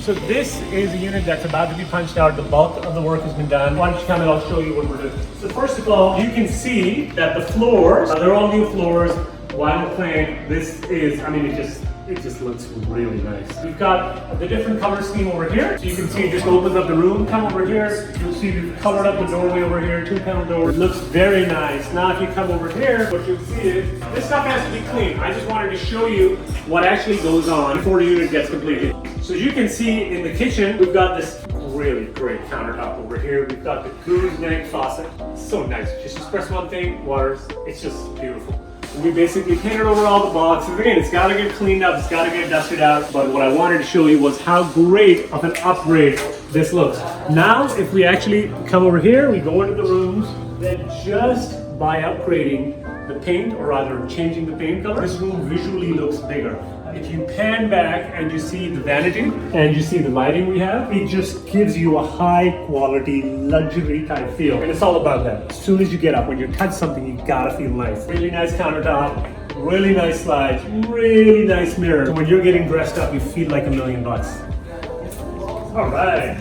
So this is a unit that's about to be punched out. The bulk of the work has been done. Why don't you come and I'll show you what we're doing. So first of all, you can see that the floors, they're all new floors, vinyl plank. This is, I mean, it just looks really nice. We've got the different color scheme over here. So you can see it just opens up the room. Come over here, you'll see we've colored up the doorway over here, 2-panel door. It looks very nice. Now if you come over here, what you'll see is, this stuff has to be clean. I just wanted to show you what actually goes on before the unit gets completed. So as you can see in the kitchen, we've got this really great countertop over here. We've got the gooseneck faucet. So nice. Just press one thing, waters. It's just beautiful. We basically painted over all the boxes. Again, it's got to get cleaned up, it's got to get dusted out. But what I wanted to show you was how great of an upgrade this looks. Now, if we actually come over here, we go into the rooms, then just by upgrading the paint, or rather changing the paint color, this room visually looks bigger. If you pan back and you see the vanity and you see the lighting we have, it just gives you a high quality luxury type feel. And it's all about that. As soon as you get up, when you touch something, you gotta feel nice. Really nice countertop, really nice slides, really nice mirror. So when you're getting dressed up, you feel like $1 million. All right.